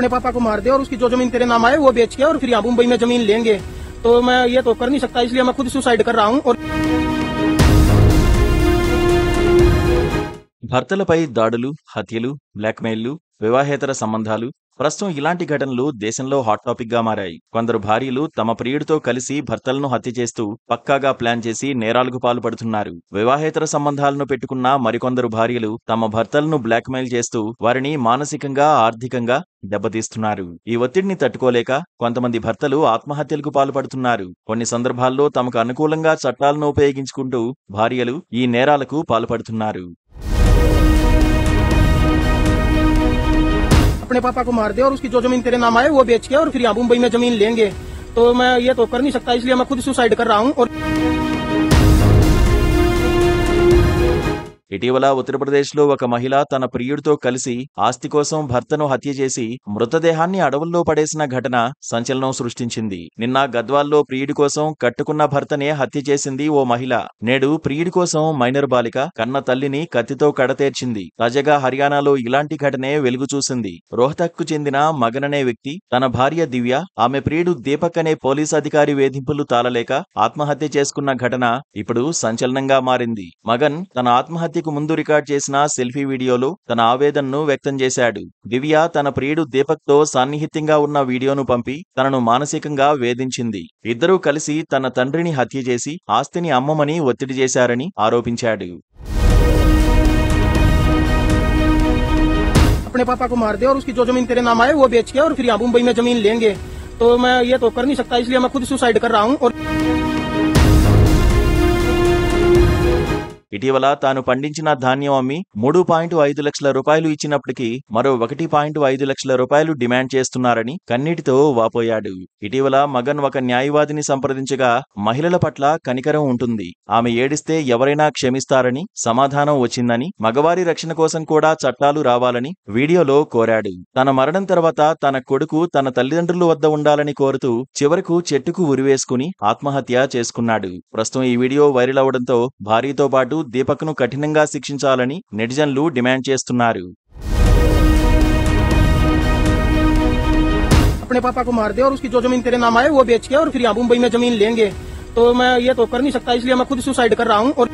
अपने पापा को मार दे और उसकी जो जमीन तेरे नाम आए वो बेच के और फिर यहाँ मुंबई में जमीन लेंगे, तो मैं ये तो कर नहीं सकता, इसलिए मैं खुद सुसाइड कर रहा हूँ। और భర్తలపై దాడులు, హత్యలు, బ్లాక్మెయిల్లు, వివాహేతర సంబంధాలు ప్రస్తుతం ఇలాంటి ఘటనలు దేశంలో హాట్ టాపిక్ గా మారాయి. కొందరు భార్యలు తమ ప్రియుడితో కలిసి భర్తలను హత్య చేస్తూ పక్కాగా ప్లాన్ చేసి నేరాలకు పాల్పడుతున్నారు. వివాహేతర సంబంధాలను పెట్టుకున్న మరికొందరు భార్యలు తమ భర్తలను బ్లాక్మెయిల్ చేస్తూ వారిని మానసికంగా, ఆర్థికంగా దెబ్బతీస్తున్నారు. ఈ ఒత్తిడిని తట్టుకోలేక కొంతమంది భర్తలు ఆత్మహత్యలకు పాల్పడుతున్నారు. కొన్ని సందర్భాల్లో తమకు అనుకూలంగా చట్టాలను ఉపయోగించుకుంటూ భార్యలు ఈ నేరాలకు పాల్పడుతున్నారు. अपने पापा को मार दे और उसकी जो जमीन तेरे नाम आए वो बेच के और फिर यहाँ मुंबई में जमीन लेंगे, तो मैं ये तो कर नहीं सकता, इसलिए मैं खुद सुसाइड कर रहा हूँ। और ఇటీవల ఉత్తరప్రదేశ్లో ఒక మహిళ తన ప్రియుడితో కలిసి ఆస్తి కోసం భర్తను హత్య చేసి మృతదేహాన్ని అడవుల్లో పడేసిన ఘటన సంచలనం సృష్టించింది. నిన్న గద్వాల్లో ప్రియుడి కోసం కట్టుకున్న భర్తనే హత్య చేసింది ఓ మహిళ. నేడు ప్రియుడి కోసం మైనర్ బాలిక కన్న తల్లిని కత్తితో కడతేర్చింది. తాజాగా హర్యానాలో ఇలాంటి ఘటనే వెలుగు చూసింది. రోహ్తక్కు చెందిన మగన్ అనే వ్యక్తి తన భార్య దివ్య, ఆమె ప్రియుడు దీపక్ అనే పోలీస్ అధికారి వేధింపులు తాళలేక ఆత్మహత్య చేసుకున్న ఘటన ఇప్పుడు సంచలనంగా మారింది. మగన్ తన ఆత్మహత్యకు ముందు రికార్డ్ చేసిన సెల్ఫీ వీడియోలో తన ఆవేదనను వ్యక్తం చేశాడు. దివ్య తన ప్రియుడు దీపక్ తో సాన్నిహిత్యంగా ఉన్న వీడియోను పంపి తనను మానసికంగా వేధించింది. ఇద్దరూ కలిసి తన తండ్రిని హత్య చేసి ఆస్తిని అమ్మమని ఒత్తిడి చేశారని ఆరోపించాడు. अपने पापा को मार दे और उसकी जो जमीन तेरे नाम आए वो बेच के और फिर यहाँ मुंबई में जमीन लेंगे, तो मैं ये तो कर नहीं सकता, इसलिए मैं खुद सुसाइड कर रहा हूँ। और ఇటీవల తాను పండించిన ధాన్యం అమ్మి 3.5 లక్షల రూపాయలు ఇచ్చినప్పటికీ మరో 1.5 లక్షల రూపాయలు డిమాండ్ చేస్తున్నారని కన్నీటితో వాపోయాడు. ఇటీవల మగన్ ఒక న్యాయవాదిని సంప్రదించగా మహిళల పట్ల కనికరం ఉంటుంది, ఆమె ఏడిస్తే ఎవరైనా క్షమిస్తారని సమాధానం వచ్చిందని, మగవారి రక్షణ కోసం కూడా చట్టాలు రావాలని వీడియోలో కోరాడు. తన మరణం తర్వాత తన కొడుకు తన తల్లిదండ్రుల వద్ద ఉండాలని కోరుతూ చివరకు చెట్టుకు ఉరివేసుకుని ఆత్మహత్య చేసుకున్నాడు. ప్రస్తుతం ఈ వీడియో వైరల్ అవడంతో భార్యతో పాటు దీపక్ ను కఠినంగా శిక్షించాలని నెటిజన్లు డిమాండ్ చేస్తున్నారు. अपने पापा को मार दे और उसकी जो जमीन तेरे नाम आए वो बेच के और फिर यहाँ मुंबई में जमीन लेंगे, तो मैं ये तो कर नहीं सकता, इसलिए मैं खुद सुसाइड कर रहा हूँ। और